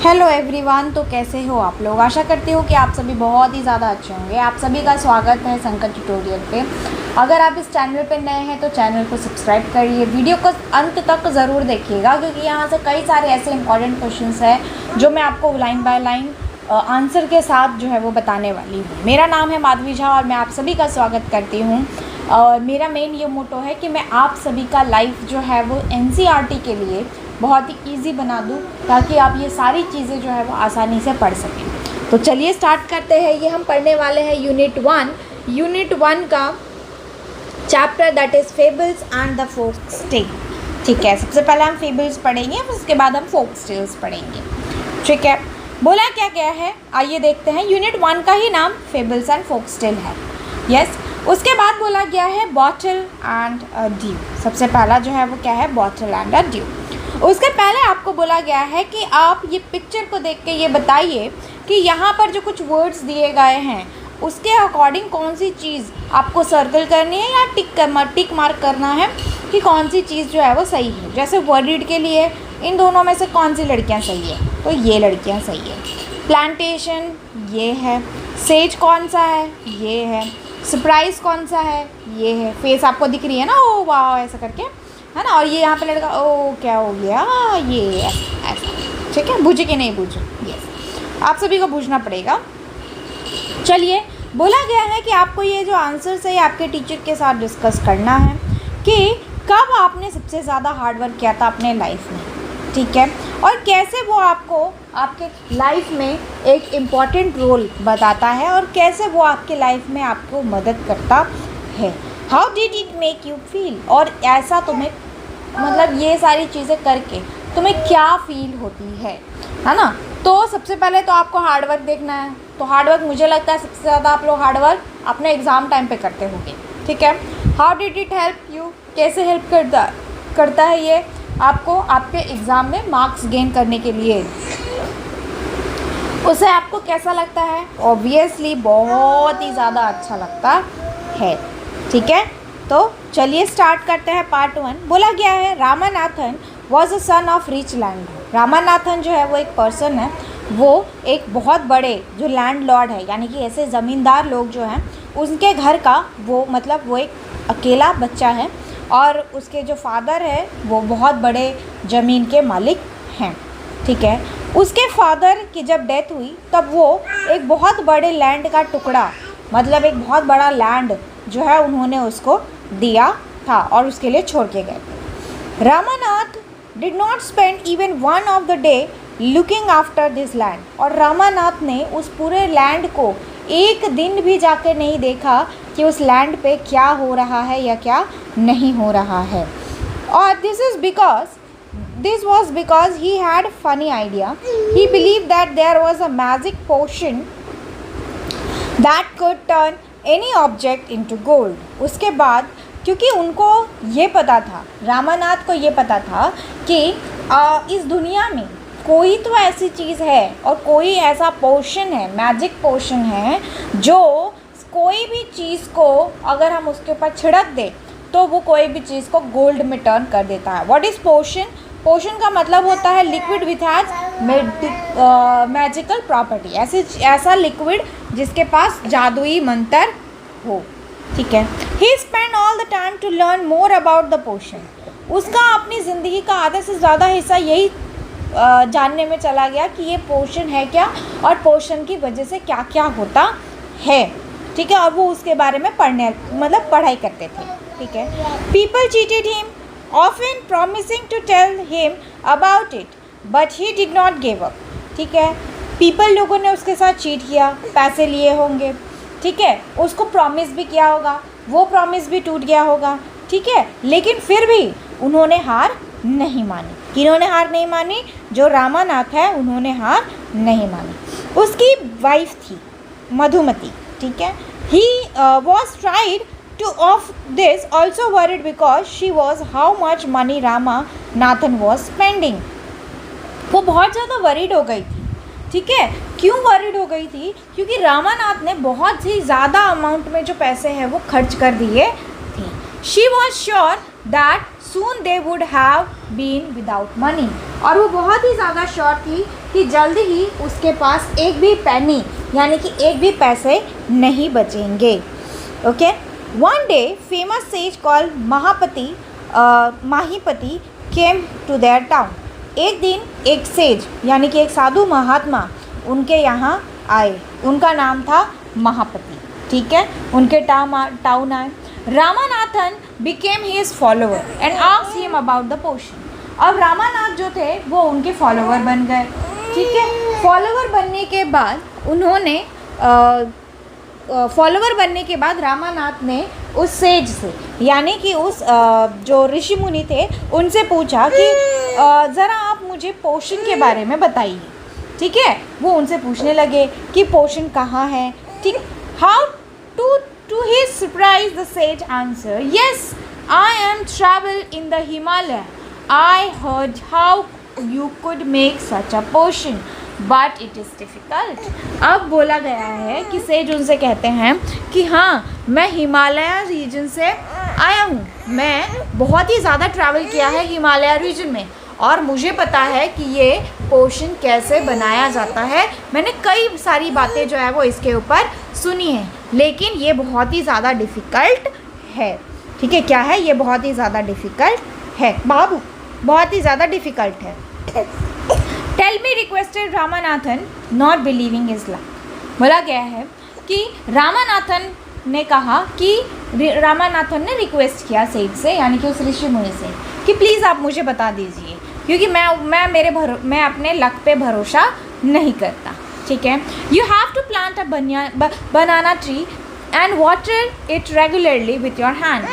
Hello everyone. तो कैसे हो आप लोग? आशा करती हूँ कि आप सभी बहुत ही ज़्यादा अच्छे होंगे। आप सभी का स्वागत है संकट ट्यूटोरियल पे। अगर आप इस चैनल पे नए हैं तो चैनल को सब्सक्राइब करिए, वीडियो को अंत तक ज़रूर देखिएगा क्योंकि यहाँ से कई सारे ऐसे इंपॉर्टेंट क्वेश्चंस हैं जो मैं आपको लाइन बाय लाइन आंसर के साथ जो है वो बताने वाली हूँ। मेरा नाम है माधवी झा और मैं आप सभी का स्वागत करती हूँ। और मेरा मेन ये मोटो है कि मैं आप सभी का लाइफ जो है वो NCERT के लिए बहुत ही इजी बना दूँ ताकि आप ये सारी चीज़ें जो है वो आसानी से पढ़ सकें। तो चलिए स्टार्ट करते हैं। ये हम पढ़ने वाले हैं यूनिट 1 का chapter that is fables and the folk tale. ठीक है, सबसे पहले हम फेबल्स पढ़ेंगे, उसके बाद हम फोक टेल्स पढ़ेंगे। ठीक है, बोला क्या क्या है आइए देखते हैं। यूनिट 1 का ही नाम फेबल्स एंड फोक टेल है। यस, उसके बाद बोला गया है बॉटल एंड अ ड्यू। सबसे पहला जो है वो क्या है? Bottle and a due. उसके पहले आपको बोला गया है कि आप ये पिक्चर को देख के ये बताइए कि यहाँ पर जो कुछ वर्ड्स दिए गए हैं उसके अकॉर्डिंग कौन सी चीज़ आपको सर्कल करनी है या टिक मार्क करना है कि कौन सी चीज़ जो है वो सही है। जैसे वर्डिड के लिए इन दोनों में से कौन सी लड़कियाँ सही है? तो ये लड़कियाँ सही है। प्लांटेशन ये है। सेज कौन सा है? ये है। सरप्राइज़ कौन सा है? ये है। फेस आपको दिख रही है ना, ओ वाह ऐसा करके, है ना। और ये यहाँ पे लड़का ओ क्या हो गया, ये ऐसा ऐसा। ठीक है, बूझे कि नहीं बूझे? यस, आप सभी को बूझना पड़ेगा। चलिए, बोला गया है कि आपको ये जो आंसर्स है ये आपके टीचर के साथ डिस्कस करना है कि कब आपने सबसे ज़्यादा हार्डवर्क किया था अपने लाइफ में। ठीक है, और कैसे वो आपको आपके लाइफ में एक इम्पॉर्टेंट रोल बताता है और कैसे वो आपके लाइफ में आपको मदद करता है। How did it make you feel? और ऐसा तुम्हें मतलब ये सारी चीज़ें करके तुम्हें क्या फील होती है ना। तो सबसे पहले तो आपको हार्डवर्क देखना है। तो हार्डवर्क मुझे लगता है सबसे ज़्यादा आप लोग हार्डवर्क अपने एग्ज़ाम टाइम पे करते होंगे। ठीक है, how did it help you? कैसे हेल्प करता है ये आपको आपके एग्ज़ाम में मार्क्स गेन करने के लिए? उसे आपको कैसा लगता है? ऑब्वियसली बहुत ही ज़्यादा अच्छा लगता है। ठीक है, तो चलिए स्टार्ट करते हैं पार्ट 1। बोला गया है Ramanathan was a son of rich land. Ramanathan जो है वो एक पर्सन है, वो एक बहुत बड़े जो लैंड लॉर्ड है यानी कि ऐसे ज़मींदार लोग जो हैं उनके घर का वो मतलब वो एक अकेला बच्चा है और उसके जो फादर है वो बहुत बड़े ज़मीन के मालिक हैं। ठीक है, उसके फादर की जब डेथ हुई तब वो एक बहुत बड़े लैंड का टुकड़ा मतलब एक बहुत बड़ा लैंड जो है उन्होंने उसको दिया था और उसके लिए छोड़ के गए थे। Ramanath did not spend even one of the day looking after this land. और रामानाथ ने उस पूरे लैंड को एक दिन भी जाके नहीं देखा कि उस लैंड पे क्या हो रहा है या क्या नहीं हो रहा है। और this was because he had a funny idea. He believed that there was a magic potion that could turn any object into gold. उसके बाद क्योंकि उनको ये पता था, रामानाथ को ये पता था कि इस दुनिया में कोई तो ऐसी चीज़ है और कोई ऐसा पोशन है, मैजिक पोशन है जो कोई भी चीज़ को अगर हम उसके ऊपर छिड़क दें तो वो कोई भी चीज़ को गोल्ड में टर्न कर देता है। व्हाट इज़ पोशन? पोशन का मतलब होता है liquid with has magical property. ऐसा लिक्विड जिसके पास जादुई मंत्र हो। ठीक है, he spend all the time to learn more about the potion. उसका अपनी ज़िंदगी का आधे से ज़्यादा हिस्सा यही जानने में चला गया कि ये पोशन है क्या और पोशन की वजह से क्या क्या होता है। ठीक है, और वो उसके बारे में पढ़ाई करते थे। ठीक है, people cheated him often promising to tell him about it but he did not give up. ठीक है, पीपल लोगों ने उसके साथ चीट किया, पैसे लिए होंगे। ठीक है, उसको प्रॉमिस भी किया होगा, वो प्रॉमिस भी टूट गया होगा। ठीक है, लेकिन फिर भी उन्होंने हार नहीं मानी। किन्होंने हार नहीं मानी? जो रामानाथ है उन्होंने हार नहीं मानी। उसकी वाइफ थी मधुमती। ठीक है, he was tried to of this also worried because she was how much money Ramanathan was spending. वो बहुत ज़्यादा वरीड हो गई थी। ठीक है, क्यों वरीड हो गई थी? क्योंकि रामानाथ ने बहुत ही ज़्यादा अमाउंट में जो पैसे हैं वो खर्च कर दिए थे। She was sure that soon they would have been without money. और वो बहुत ही ज़्यादा श्योर थी कि जल्द ही उसके पास एक भी पैनी यानी कि एक भी पैसे नहीं बचेंगे. Okay. One day famous sage called माहीपति came to their town. एक दिन एक सेज यानी कि एक साधु महात्मा उनके यहाँ आए. उनका नाम था महापति. ठीक है. उनके टाउन आए. Ramanathan became his follower and asked him about the potion. अब रामानाथ जो थे वो उनके फॉलोवर बन गए. ठीक है. फॉलोवर बनने के बाद रामानाथ ने उस सेज से यानी कि उस जो ऋषि मुनि थे उनसे पूछा कि ज़रा आप मुझे पोशन के बारे में बताइए. ठीक है. वो उनसे पूछने लगे कि पोशन कहाँ है. ठीक. How to his surprise the sage answered, yes, I am travel in the Himalaya. I heard how you could make such a potion, but it is difficult. अब बोला गया है कि सेज उनसे कहते हैं कि हाँ मैं हिमालय रीजन से आया हूँ. मैं बहुत ही ज़्यादा ट्रैवल किया है हिमालय रीजन में और मुझे पता है कि ये पोशन कैसे बनाया जाता है. मैंने कई सारी बातें जो है वो इसके ऊपर सुनी है लेकिन ये बहुत ही ज़्यादा डिफ़िकल्ट है. ठीक है. क्या है ये? बहुत ही ज़्यादा डिफ़िकल्ट है बाबू. बहुत ही ज़्यादा डिफ़िकल्ट है. Tell me requested Ramanathan not believing his luck. बोला गया है कि रामानाथन ने कहा कि रामानाथन ने रिक्वेस्ट किया सेज से यानी कि उस ऋषि मुनि से कि प्लीज़ आप मुझे बता दीजिए क्योंकि मैं अपने लक पे भरोसा नहीं करता. ठीक है. You have to plant a banana tree and water it regularly with your hand.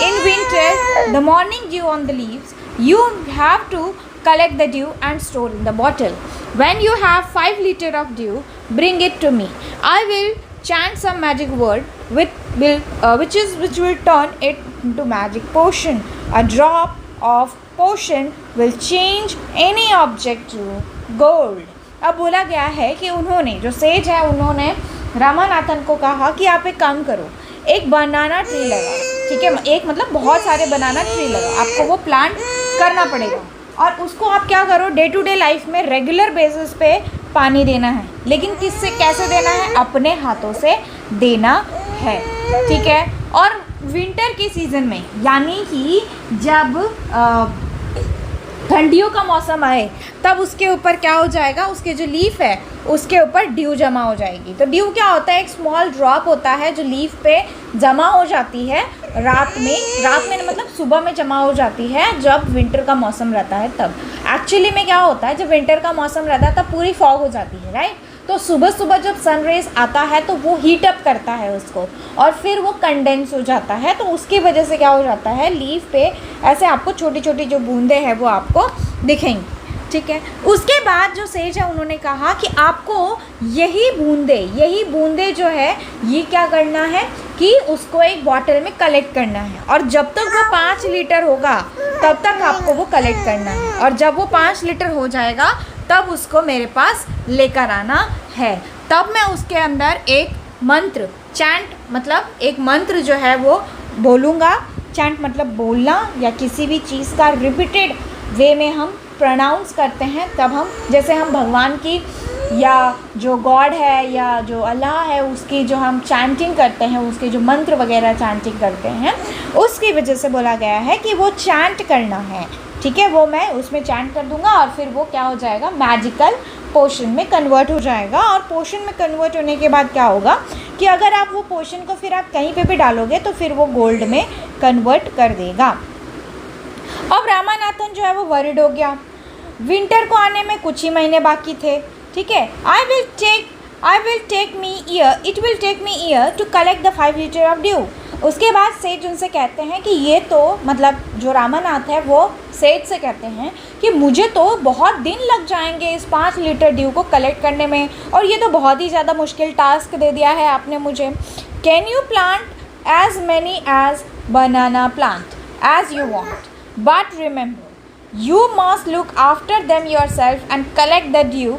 In winter, the morning dew on the leaves, you have to collect the dew and store in the bottle. When you have 5 liters of dew, bring it to me. I will chant some magic word which will turn it into magic potion. A drop of potion will change any object to gold. अब बोला गया है कि उन्होंने जो sage है उन्होंने रामानाथन को कहा कि आप एक काम करो, एक बनाना ट्री लगाओ. ठीक है. एक मतलब बहुत सारे बनाना ट्री लगाओ. आपको वो प्लांट करना पड़ेगा और उसको आप क्या करो डे टू डे लाइफ में रेगुलर बेसिस पे पानी देना है. लेकिन किससे कैसे देना है? अपने हाथों से देना है. ठीक है. और विंटर के सीज़न में यानी कि जब ठंडियों का मौसम आए तब उसके ऊपर क्या हो जाएगा? उसके जो लीफ है उसके ऊपर ड्यू जमा हो जाएगी. तो ड्यू क्या होता है? एक स्मॉल ड्रॉप होता है जो लीफ पे जमा हो जाती है रात में मतलब सुबह में जमा हो जाती है जब विंटर का मौसम रहता है तब. एक्चुअली में क्या होता है? जब विंटर का मौसम रहता है तब पूरी फॉग हो जाती है. राइट. तो सुबह सुबह जब सन रेज आता है तो वो हीट अप करता है उसको और फिर वो कंडेंस हो जाता है. तो उसकी वजह से क्या हो जाता है? लीफ पे ऐसे आपको छोटी छोटी जो बूंदें हैं वो आपको दिखेंगी. ठीक है. उसके बाद जो सेज है उन्होंने कहा कि आपको यही बूंदे जो है ये क्या करना है कि उसको एक बॉटल में कलेक्ट करना है और जब तक वो 5 लीटर होगा तब तक आपको वो कलेक्ट करना है और जब वो 5 लीटर हो जाएगा तब उसको मेरे पास लेकर आना है. तब मैं उसके अंदर एक मंत्र चैंट मतलब एक मंत्र जो है वो बोलूँगा. चैंट मतलब बोलना या किसी भी चीज़ का रिपीटेड वे में हम प्रोनाउंस करते हैं. तब हम जैसे हम भगवान की या जो गॉड है या जो अल्लाह है उसकी जो हम चैंटिंग करते हैं उसके जो मंत्र वगैरह चैंटिंग करते हैं उसकी वजह से बोला गया है कि वो चैंट करना है. ठीक है. वो मैं उसमें चैंट कर दूंगा और फिर वो क्या हो जाएगा? मैजिकल पोशन में कन्वर्ट हो जाएगा. और पोशन में कन्वर्ट होने के बाद क्या होगा कि अगर आप वो पोशन को फिर आप कहीं पे भी डालोगे तो फिर वो गोल्ड में कन्वर्ट कर देगा. अब रामानाथन जो है वो वरिड हो गया. विंटर को आने में कुछ ही महीने बाकी थे. ठीक है. It will take me year to collect the 5 litre of dew. उसके बाद सेज उनसे कहते हैं कि ये तो मतलब जो रामानाथ है वो सेज से कहते हैं कि मुझे तो बहुत दिन लग जाएंगे इस 5 लीटर ड्यू को कलेक्ट करने में और ये तो बहुत ही ज़्यादा मुश्किल टास्क दे दिया है आपने मुझे. Can you plant as many as banana plant as you want but remember you must look after them yourself and collect the dew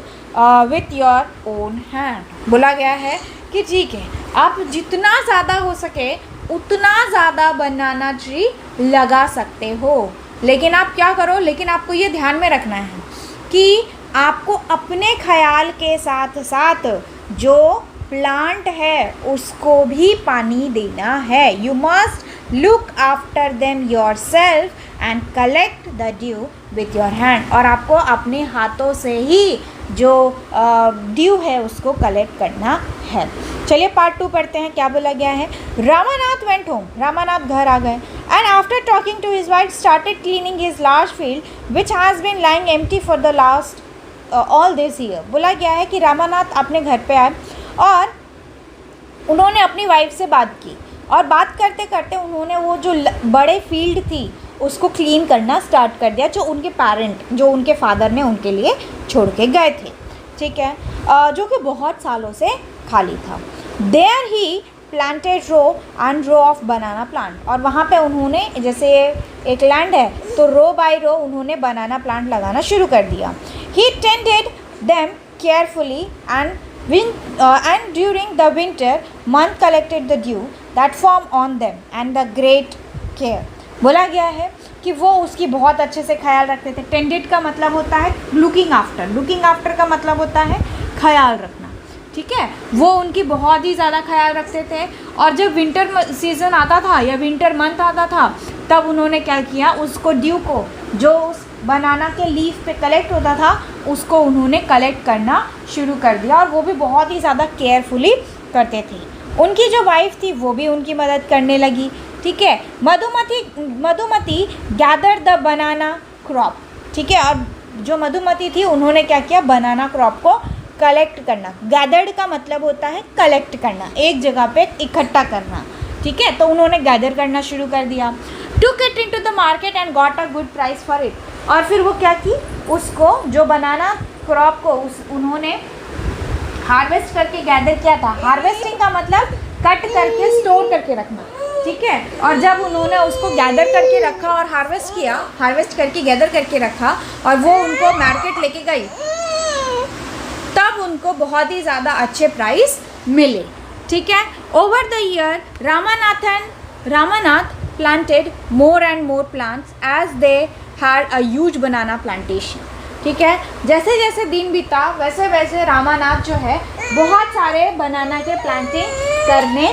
with your own hand. बोला गया है कि ठीक है आप जितना ज़्यादा हो सके उतना ज़्यादा बनाना ट्री लगा सकते हो। लेकिन आप क्या करो, लेकिन आपको ये ध्यान में रखना है कि आपको अपने ख्याल के साथ साथ जो प्लांट है उसको भी पानी देना है। You must look after them yourself and collect the dew with your hand. और आपको अपने हाथों से ही जो ड्यू है उसको कलेक्ट करना है। चलिए पार्ट 2 पढ़ते हैं, क्या बोला गया है। रामानाथ वेंट होम, रामानाथ घर आ गए। And after talking to his wife started cleaning his large field which has been lying empty for the last all this year. बोला गया है कि रामानाथ अपने घर पे आए और उन्होंने अपनी वाइफ से बात की, और बात करते करते उन्होंने वो जो बड़े फील्ड थी उसको क्लीन करना स्टार्ट कर दिया, जो उनके पेरेंट, जो उनके फादर ने उनके लिए छोड़ के गए थे, ठीक है, जो कि बहुत सालों से खाली था। There he planted row and row of banana plant. और वहाँ पे उन्होंने, जैसे एक लैंड है तो रो बाय रो उन्होंने बनाना प्लांट लगाना शुरू कर दिया। He tended them carefully and during the winter month collected the dew that form on them and the great care। बोला गया है कि वो उसकी बहुत अच्छे से ख्याल रखते थे। टेंडेड का मतलब होता है लुकिंग आफ्टर, लुकिंग आफ्टर का मतलब होता है ख्याल रखना, ठीक है। वो उनकी बहुत ही ज़्यादा ख्याल रखते थे। और जब विंटर सीज़न आता था या विंटर मंथ आता था तब उन्होंने क्या किया, उसको ड्यू को जो उस बनाना के लीफ पे कलेक्ट होता था उसको उन्होंने कलेक्ट करना शुरू कर दिया, और वो भी बहुत ही ज़्यादा केयरफुली करते थे। उनकी जो वाइफ थी वो भी उनकी मदद करने लगी, ठीक है। Madhumati gather the banana crop, ठीक है। और जो मधुमती थी उन्होंने क्या किया, बनाना क्रॉप को कलेक्ट करना। गैदर्ड का मतलब होता है कलेक्ट करना, एक जगह पे इकट्ठा करना, ठीक है। तो उन्होंने गैदर करना शुरू कर दिया। Took it into the market and got a good price for it. और फिर वो क्या की, उसको जो बनाना क्रॉप को उन्होंने हार्वेस्ट करके गैदर किया था। हार्वेस्टिंग का मतलब कट करके स्टोर करके रखना, ठीक है। और जब उन्होंने उसको गैदर करके रखा और हार्वेस्ट किया, हार्वेस्ट करके गैदर करके रखा और वो उनको मार्केट लेके गई, तब उनको बहुत ही ज़्यादा अच्छे प्राइस मिले, ठीक है। Over the year Ramanath planted more and more plants as they had a huge banana plantation, ठीक है। जैसे जैसे दिन बीता वैसे वैसे रामानाथ जो है बहुत सारे बनाना के प्लांटिंग करने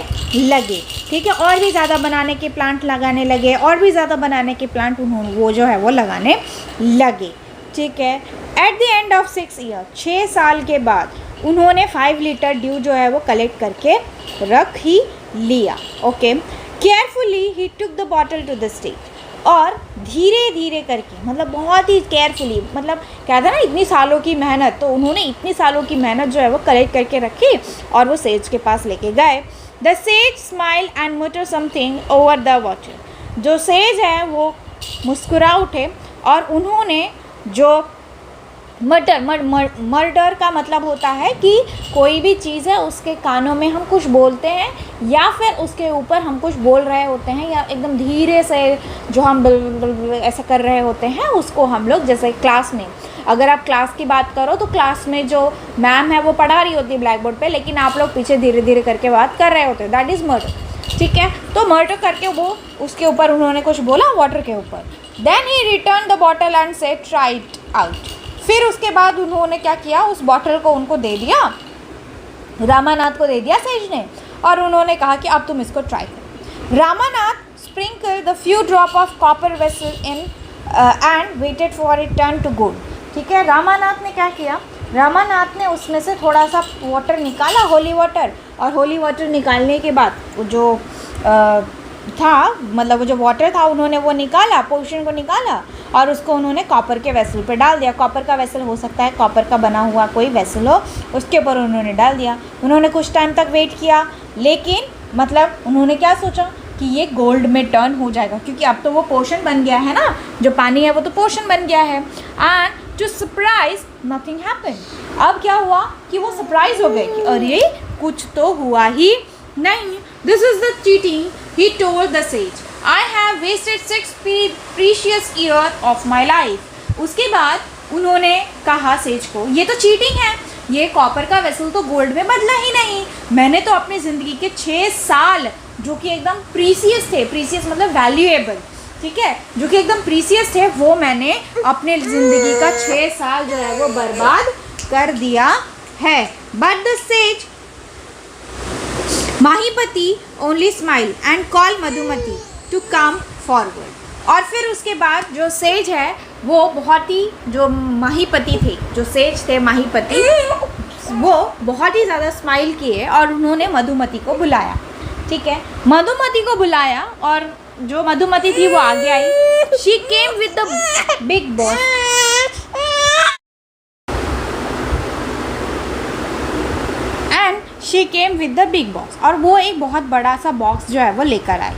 लगे, ठीक है। और भी ज़्यादा बनाने के प्लांट लगाने लगे, और भी ज़्यादा बनाने के प्लांट उन्होंने वो जो है वो लगाने लगे, ठीक है। At the end of 6 year, 6 साल के बाद उन्होंने 5 लीटर ड्यू जो है वो कलेक्ट करके रख ही लिया, okay. Carefully he took the bottle to the stage. और धीरे धीरे करके, मतलब बहुत ही केयरफुली, मतलब कहते हैं ना इतनी सालों की मेहनत, तो उन्होंने इतनी सालों की मेहनत जो है वो कलेक्ट करके रखी और वो सेज के पास लेके गए। The sage smile and mutter something over the water. जो सेज है वो मुस्कुरा उठे और उन्होंने जो मर्डर का मतलब होता है कि कोई भी चीज़ है उसके कानों में हम कुछ बोलते हैं या फिर उसके ऊपर हम कुछ बोल रहे होते हैं, या एकदम धीरे से जो हम ऐसा कर रहे होते हैं उसको हम लोग, जैसे क्लास में, अगर आप क्लास की बात करो तो क्लास में जो मैम है वो पढ़ा रही होती है ब्लैक बोर्ड पे, लेकिन आप लोग पीछे धीरे धीरे करके बात कर रहे होते हैं, दैट इज़ मर्डर, ठीक है। तो मर्डर करके वो उसके ऊपर उन्होंने कुछ बोला वाटर के ऊपर। Then he return the bottle and said try it out. फिर उसके बाद उन्होंने क्या किया, उस बॉटल को उनको दे दिया, रामानाथ को दे दिया सेज ने, और उन्होंने कहा कि अब तुम इसको ट्राई करो। Ramanath sprinkle the few drop of copper vessel in and waited for it turn to gold, ठीक है। रामानाथ ने क्या किया, रामानाथ ने उसमें से थोड़ा सा वाटर निकाला, होली वाटर, और होली वाटर निकालने के बाद जो था, मतलब वो जो वाटर था उन्होंने वो निकाला, पोर्शन को निकाला और उसको उन्होंने कॉपर के वेसल पे डाल दिया। कॉपर का वेसल हो सकता है कॉपर का बना हुआ कोई वेसल हो, उसके ऊपर उन्होंने डाल दिया। उन्होंने कुछ टाइम तक वेट किया, लेकिन मतलब उन्होंने क्या सोचा कि ये गोल्ड में टर्न हो जाएगा, क्योंकि अब तो वो पोर्शन बन गया है ना, जो पानी है वो तो पोर्शन बन गया है। And to surprise nothing happened. अब क्या हुआ कि वो सरप्राइज हो गए कि अरे कुछ तो हुआ ही नहीं। This is the cheating he told the sage, I have wasted 6 precious years of my life। उसके बाद उन्होंने कहा सेज को, ये तो चीटिंग है, ये कॉपर का वेसल तो गोल्ड में बदला ही नहीं, मैंने तो अपनी ज़िंदगी के 6 साल जो कि एकदम प्रीसियस थे, प्रीसियस मतलब वैल्यूएबल, ठीक है, जो कि एकदम प्रीसियस थे, वो मैंने अपने ज़िंदगी का 6 साल जो है वो बर्बाद कर दिया है। But the sage Mahipati only smile and call Madhumati to come forward. और फिर उसके बाद जो सेज है वो बहुत ही, जो माहीपति थे, जो सेज थे माहीपति, वो बहुत ही ज़्यादा स्माइल किए और उन्होंने मधुमती को बुलाया, ठीक है, मधुमती को बुलाया और जो मधुमती थी वो आगे आई। She came with the big boss and she came with the big box, और वो एक बहुत बड़ा सा बॉक्स जो है वो लेकर आई।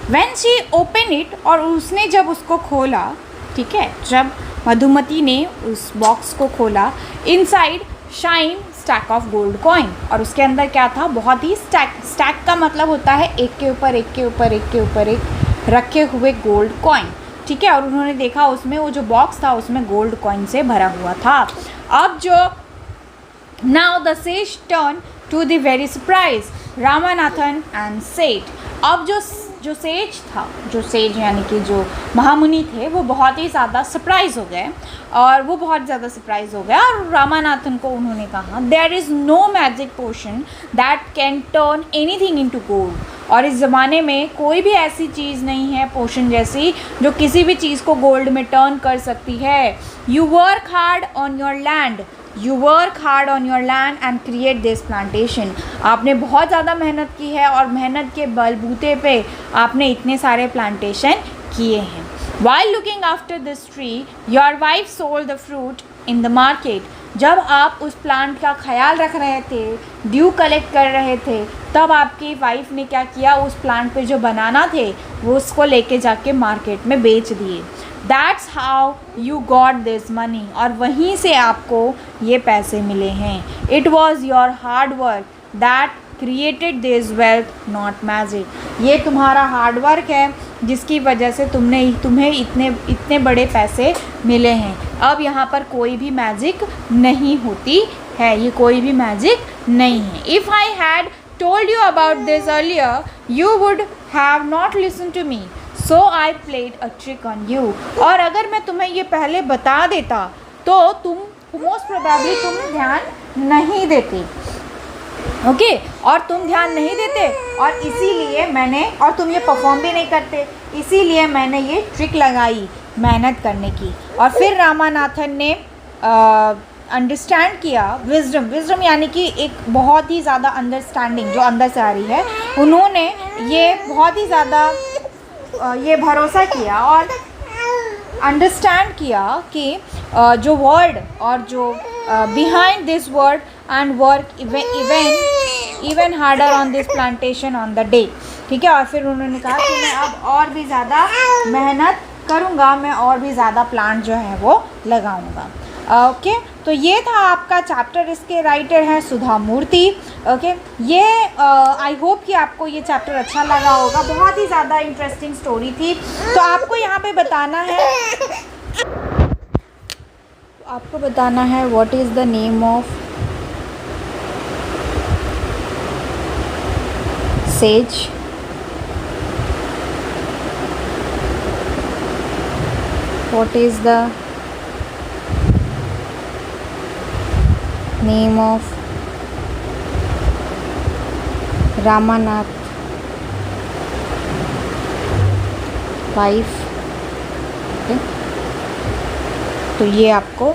व्हेन शी ओपन इट, और उसने जब उसको खोला, ठीक है, जब मधुमती ने उस बॉक्स को खोला, inside shine stack of gold coin, और उसके अंदर क्या था, बहुत ही स्टैक का मतलब होता है एक के ऊपर एक के ऊपर एक के ऊपर एक रखे हुए गोल्ड कॉइन, ठीक है। और उन्होंने देखा उसमें वो जो बॉक्स था उसमें गोल्ड कॉइन से भरा हुआ था। अब जो now the sage turn to the very surprise Ramanathan and said. अब जो सेज था, जो सेज यानी कि जो महामुनि थे, वो बहुत ही ज़्यादा सरप्राइज़ हो गए, और वो बहुत ज़्यादा सरप्राइज़ हो गया, और रामानाथन को उन्होंने कहा there is no magic potion that can turn anything into gold. और इस ज़माने में कोई भी ऐसी चीज़ नहीं है पोशन जैसी जो किसी भी चीज़ को गोल्ड में टर्न कर सकती है। You work hard on your land, you work hard on your land and create this plantation. आपने बहुत ज़्यादा मेहनत की है और मेहनत के बलबूते पे आपने इतने सारे प्लांटेशन किए हैं। While looking after this tree your wife sold the fruit in the market. जब आप उस प्लांट का ख्याल रख रहे थे, ड्यू कलेक्ट कर रहे थे, तब आपकी वाइफ ने क्या किया, उस प्लांट पे जो बनाना थे वो उसको लेके जाके मार्केट में बेच दिए। That's how you got this money, और वहीं से आपको ये पैसे मिले हैं। It was your hard work that created this wealth, not magic. ये तुम्हारा हार्ड वर्क है जिसकी वजह से तुम्हें इतने बड़े पैसे मिले हैं। अब यहाँ पर कोई भी मैजिक नहीं होती है, ये कोई भी मैजिक नहीं है। If I had told you about this earlier you would have not listen to me, so I played a trick on you. और अगर मैं तुम्हें ये पहले बता देता तो तुम मोस्ट प्रोबेबली तुम ध्यान नहीं देते, ओके, और तुम ध्यान नहीं देते, और इसीलिए मैंने, और तुम ये परफॉर्म भी नहीं करते, इसीलिए मैंने ये ट्रिक लगाई मेहनत करने की। और फिर रामानाथन ने अंडरस्टैंड किया, विजडम यानी कि एक बहुत ही ज़्यादा अंडरस्टैंडिंग जो अंदर से आ रही है, उन्होंने ये बहुत ही ज़्यादा ये भरोसा किया और अंडरस्टैंड किया कि जो वर्ड और जो behind this word and work even harder on this plantation on the day, ठीक है। और फिर उन्होंने कहा कि मैं अब और भी ज़्यादा मेहनत करूँगा, मैं और भी ज़्यादा प्लांट जो है वो लगाऊँगा, ओके। तो ये था आपका चैप्टर, इसके राइटर हैं सुधा मूर्ति, ओके। ये आई होप कि आपको ये चैप्टर अच्छा लगा होगा, बहुत ही ज़्यादा इंटरेस्टिंग स्टोरी थी। तो आपको यहाँ पे बताना है what is the name of sage, what is the name of Ramanath wife, तो ये आपको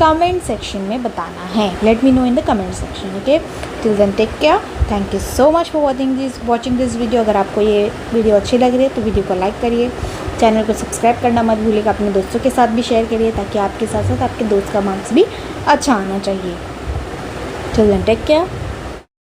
कमेंट सेक्शन में बताना है। Let me know in the comment section, okay. Till then take care, thank you so much for watching this video. अगर आपको ये video अच्छी लग रही है तो वीडियो को लाइक करिए, चैनल को सब्सक्राइब करना मत भूलिएगा, अपने दोस्तों के साथ भी शेयर करिए ताकि आपके साथ साथ आपके दोस्त का मार्क्स भी अच्छा आना चाहिए। Till then take care.